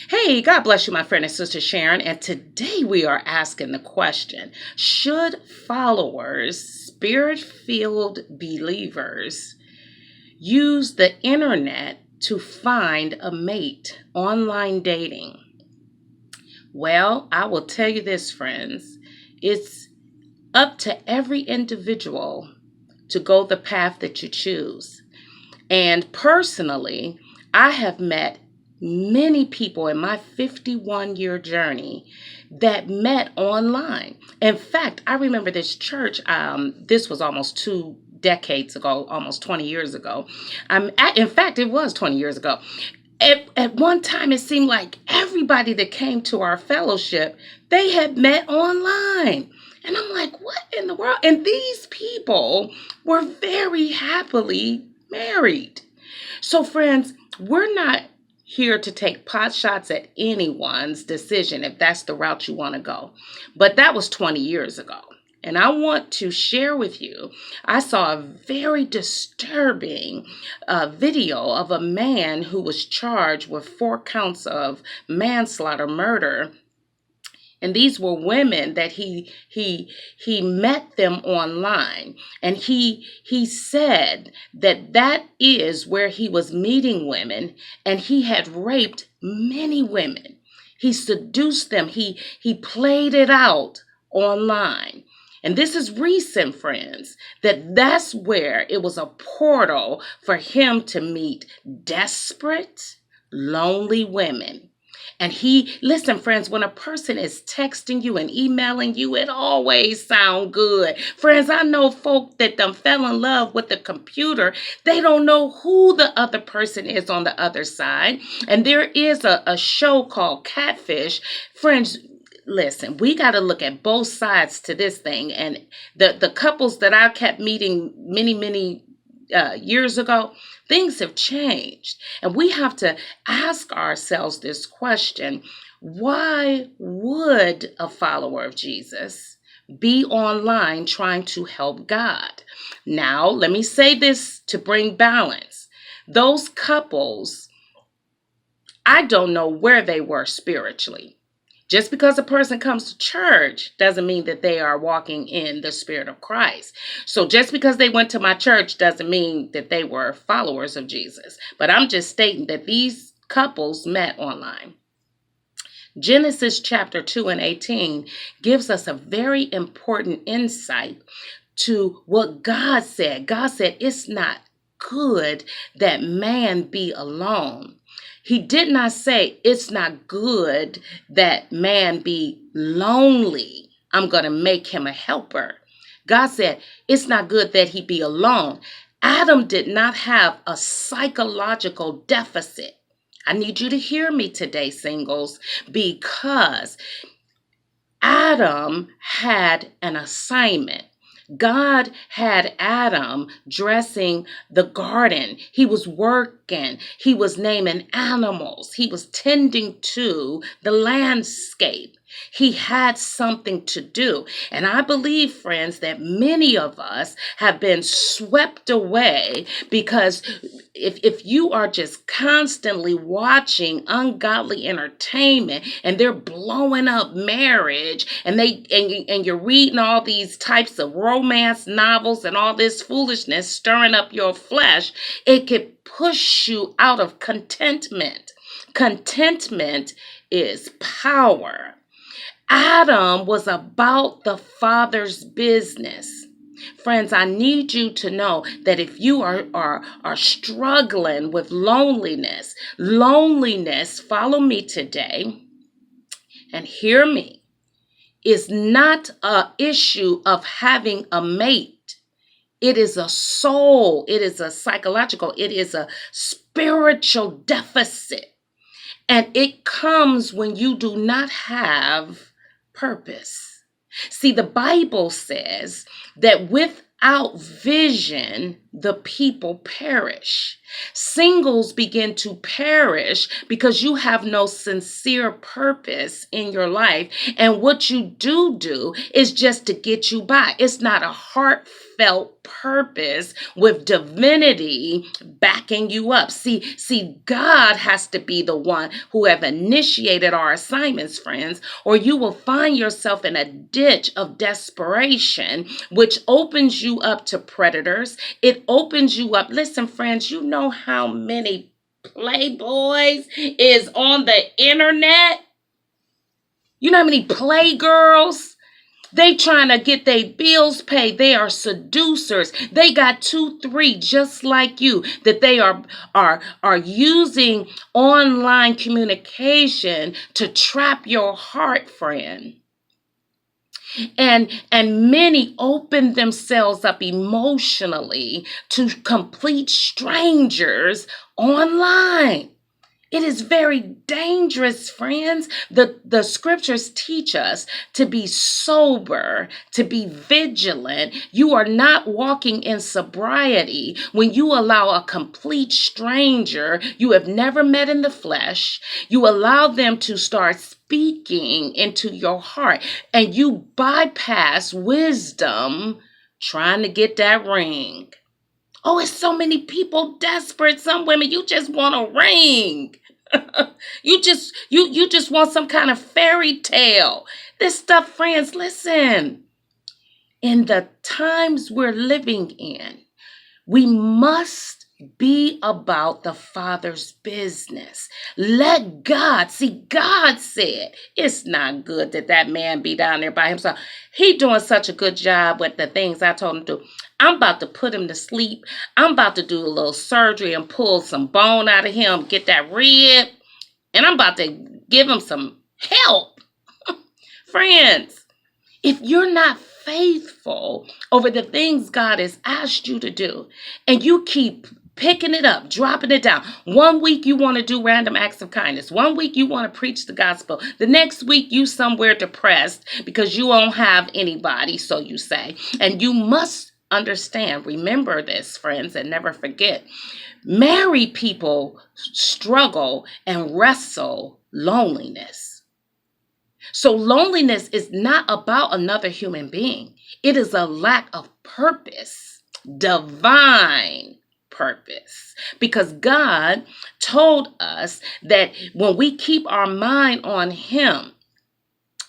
Hey, God bless you, my friend and sister Sharon. And today we are asking the question: should followers, spirit filled believers, use the internet to find a mate, online dating? Well, I will tell you this, friends. It's up to every individual to go the path that you choose. And personally, I have met many people in my 51-year journey that met online. In fact, I remember this church, this was almost 2 decades ago, almost 20 years ago. In fact, it was 20 years ago. At one time, it seemed like everybody that came to our fellowship, they had met online. And I'm like, what in the world? And these people were very happily married. So, friends, we're not here to take pot shots at anyone's decision if that's the route you want to go. But that was 20 years ago. And I want to share with you, I saw a very disturbing video of a man who was charged with 4 counts of manslaughter, murder. And these were women that he met them online, and he said that is where he was meeting women, and he had raped many women. He seduced them. He played it out online. And this is recent, friends, that's where it was a portal for him to meet desperate, lonely women. And listen, friends, when a person is texting you and emailing you, it always sound good. Friends, I know folk that done fell in love with the computer. They don't know who the other person is on the other side. And there is a show called Catfish. Friends, listen, we got to look at both sides to this thing. And the couples that I kept meeting many years ago, things have changed. And we have to ask ourselves this question: why would a follower of Jesus be online trying to help God? Now, let me say this to bring balance. Those couples, I don't know where they were spiritually. Just because a person comes to church doesn't mean that they are walking in the Spirit of Christ. So just because they went to my church doesn't mean that they were followers of Jesus. But I'm just stating that these couples met online. Genesis chapter 2:18 gives us a very important insight to what God said. God said it's not good that man be alone. He did not say it's not good that man be lonely. I'm going to make him a helper. God said it's not good that he be alone. Adam did not have a psychological deficit. I need you to hear me today, singles, because Adam had an assignment. God had Adam dressing the garden. He was working. He was naming animals. He was tending to the landscape. He had something to do. And I believe, friends, that many of us have been swept away because if you are just constantly watching ungodly entertainment and they're blowing up marriage and you're reading all these types of romance novels and all this foolishness stirring up your flesh, it could push you out of contentment. Contentment is power. Adam was about the Father's business. Friends, I need you to know that if you are struggling with loneliness, follow me today and hear me, is not an issue of having a mate. It is a soul. It is a psychological. It is a spiritual deficit. And it comes when you do not have purpose. See, the Bible says that without vision, the people perish. Singles begin to perish because you have no sincere purpose in your life. And what you do is just to get you by. It's not a heartfelt purpose with divinity backing you up. See, God has to be the one who have initiated our assignments, friends, or you will find yourself in a ditch of desperation, which opens you up to predators. It opens you up. Listen, friends, you know how many playboys is on the internet? You know how many playgirls? They trying to get their bills paid. They are seducers. They got 2, 3 just like you that they are using online communication to trap your heart, friend. And many open themselves up emotionally to complete strangers online. It is very dangerous, friends. The scriptures teach us to be sober, to be vigilant. You are not walking in sobriety when you allow a complete stranger you have never met in the flesh. You allow them to start speaking into your heart, and you bypass wisdom trying to get that ring. Oh, it's so many people desperate. Some women, you just want a ring. you just want some kind of fairy tale. This stuff, friends, listen. In the times we're living in, we must be about the Father's business. Let God, see, God said it's not good that man be down there by himself. He doing such a good job with the things I told him to do. I'm about to put him to sleep. I'm about to do a little surgery and pull some bone out of him, get that rib, and I'm about to give him some help. Friends, if you're not faithful over the things God has asked you to do, and you keep picking it up, dropping it down. One week you want to do random acts of kindness. One week you want to preach the gospel. The next week you somewhere depressed because you won't have anybody, so you say. And you must understand, remember this, friends, and never forget. Married people struggle and wrestle loneliness. So loneliness is not about another human being. It is a lack of purpose, divine purpose. Because God told us that when we keep our mind on Him,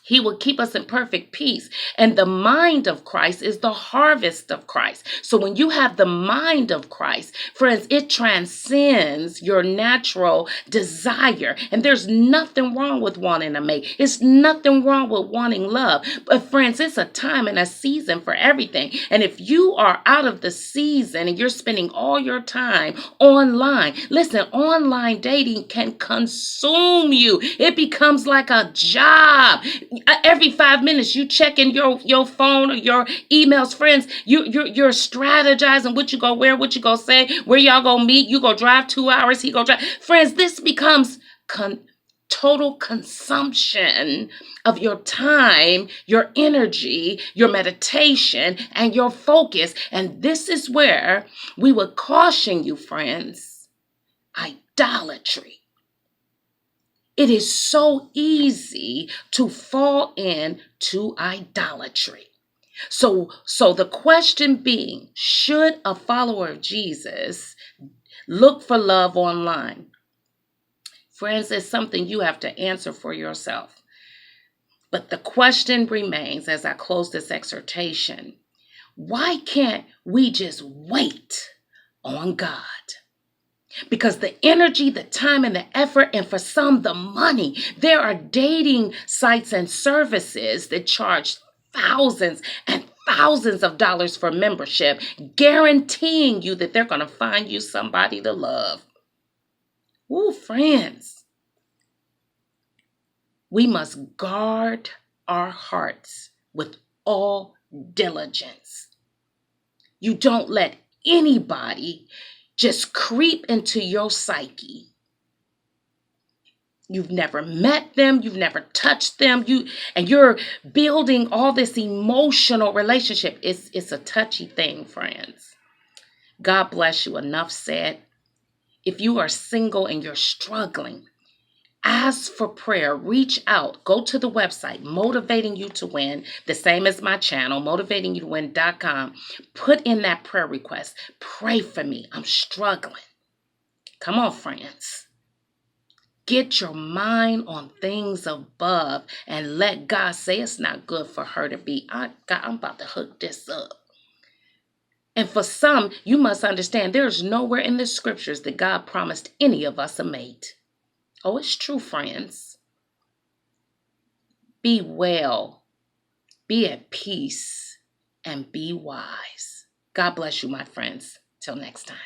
He will keep us in perfect peace. And the mind of Christ is the harvest of Christ. So when you have the mind of Christ, friends, it transcends your natural desire. And there's nothing wrong with wanting a mate. It's nothing wrong with wanting love. But friends, it's a time and a season for everything. And if you are out of the season and you're spending all your time online, listen, online dating can consume you. It becomes like a job. Every 5 minutes you checking your phone or your emails, friends. You're strategizing what you go wear, what you go say, where y'all go meet. You go drive 2 hours, he go drive. Friends, this becomes total consumption of your time, your energy, your meditation, and your focus. And this is where we would caution you, friends, idolatry. It is so easy to fall into idolatry. So the question being, should a follower of Jesus look for love online? Friends, it's something you have to answer for yourself. But the question remains as I close this exhortation, why can't we just wait on God? Because the energy, the time, and the effort, and for some, the money. There are dating sites and services that charge thousands and thousands of dollars for membership, guaranteeing you that they're going to find you somebody to love. Ooh, friends, we must guard our hearts with all diligence. You don't let anybody just creep into your psyche. You've never met them. You've never touched them. You're building all this emotional relationship. It's a touchy thing, friends. God bless you. Enough said. If you are single and you're struggling, ask for prayer. Reach out. Go to the website, Motivating You to Win, the same as my channel, motivatingyouTowin.com. Put in that prayer request. Pray for me. I'm struggling. Come on, friends. Get your mind on things above and let God say it's not good for her to be. God, I'm about to hook this up. And for some, you must understand there is nowhere in the scriptures that God promised any of us a mate. Oh, it's true, friends. Be well, be at peace, and be wise. God bless you, my friends. Till next time.